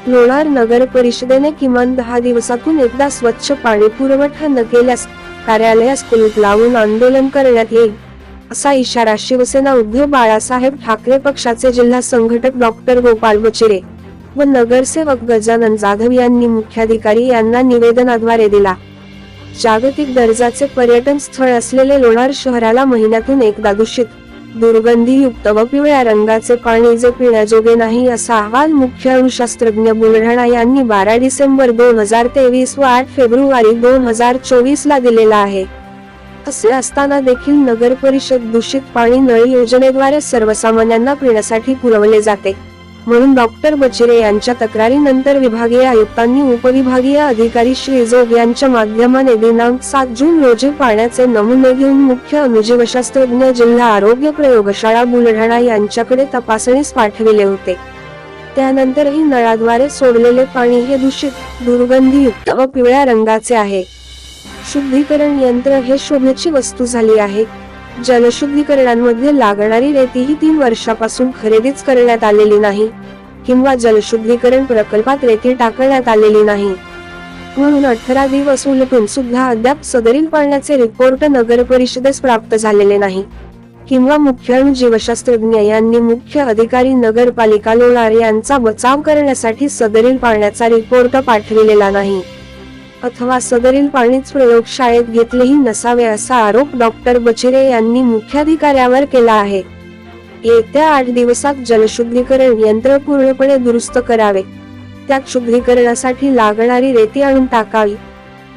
लोणार नगर परिषदेने किमान 10 दिवसातून एकदा स्वच्छ पाणी पुरवठा न केल्यास कार्यालयास कुलूप लावून आंदोलन करण्यात येईल, असा इशारा शिवसेना उद्धव बाळासाहेब ठाकरे पक्षाचे जिल्हा संघटक डॉक्टर गोपाल बचिरे व नगरसेवक गजानन जाधव यांनी मुख्याधिकारी यांना निवेदनाद्वारे दिला. जागतिक दर्जाचे पर्यटन स्थळ असलेले लोणार शहराला महिन्यातून एकदा दूषित, दुर्गंधीयुक्त व पिवळ्या रंगाचे पाणी जे पिण्याजोगे नाही, असा अहवाल मुख्य अणुशास्त्रज्ञ बुलढाणा यांनी 12 डिसेंबर 2023 व 8 फेब्रुवारी 2024 ला दिलेला आहे. असे असताना देखील नगर परिषद दूषित पाणी नळ योजनेद्वारे सर्वसामान्यांना पिण्यासाठी पुरवले जाते. म्हणून डॉक्टर बचिरे यांच्या तक्रारीनंतर विभागीय आयुक्तांनी उपविभागीय अधिकारी श्री जोग यांच्या माध्यमाने दिनांक 7 जून रोजी पाण्याचे नमुने घेऊन मुख्य अणुजीवशास्त्रज्ञ जिल्हा आरोग्य प्रयोगशाळा बुलढाणा यांच्याकडे तपासणीस पाठविले होते. त्यानंतरही नळाद्वारे सोडलेले पाणी हे दूषित, दुर्गंधीयुक्त व पिवळ्या रंगाचे आहे. शुद्धीकरण यंत्र हे शोभेची वस्तू झाली आहे. जलशुद्धीकरणांमध्ये लागणारी रेती ही 3 वर्षापासून खरेदीच करण्यात आलेली नाही किंवा जलशुद्धीकरण प्रकल्पात रेती टाकण्यात आलेली नाही. म्हणून 18 दिवस उलटून सुद्धा अद्याप सदरील पाण्याचे रिपोर्ट नगर परिषदेस प्राप्त झालेले नाही किंवा मुख्य अणुजीवशास्त्रज्ञ यांनी मुख्य अधिकारी नगरपालिका लोणार यांचा बचाव करण्यासाठी सदरील पाण्याचा रिपोर्ट पाठविलेला नाही अथवा सदरील पाणीच प्रयोगशाळेत घेतलेही नसावे, असा आरोप डॉक्टर बचिरे यांनी मुख्याधिकाऱ्यावर केला आहे. येत्या 8 दिवसात जलशुद्धीकरण यंत्र पूर्णपणे दुरुस्त करावे, त्यात शुद्धीकरणासाठी लागणारी रेती आणून टाकावी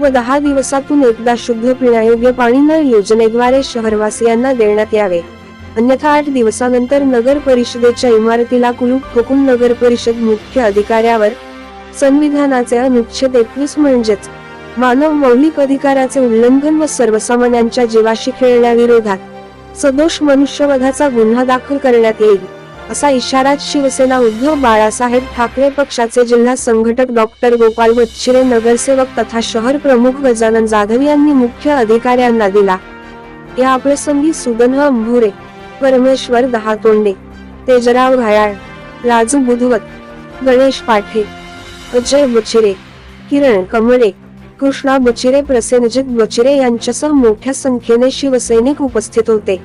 व 10 दिवसातून एकदा शुद्ध पिण्यायोग्य पाणी नळ योजनेद्वारे शहरवासियांना देण्यात यावे. अन्यथा 8 दिवसानंतर नगर परिषदेच्या इमारतीला कुलूप ठोकून नगर परिषद मुख्य अधिकाऱ्यावर संविधानाचे अनुच्छेद 21 म्हणजेच मानव मौलिक अधिकाराचे उल्लंघन व सर्वसामान्यांच्या जीवाशी खेळण्याविरोधात सदोष मनुष्यवधाचा गुन्हा दाखल करण्यात येईल, असा इशारा शिवसेना उद्धव बाळासाहेब ठाकरे पक्षाचे जिल्हा संघटक डॉक्टर गोपाल बचिरे, नगरसेवक तथा शहर प्रमुख गजानन जाधव यांनी मुख्य अधिकाऱ्यांना दिला. या प्रसंगी सुदन अंभुरे, परमेश्वर दहातोंडे, तेजराव घायाळ, राजू बुधवत, गणेश पाठे, अजय बचिरे, किरण कमळे, कृष्णा बचिरे, प्रसेनजित बचिरे यांच्यासह मोठ्या संख्येने शिवसैनिक उपस्थित होते.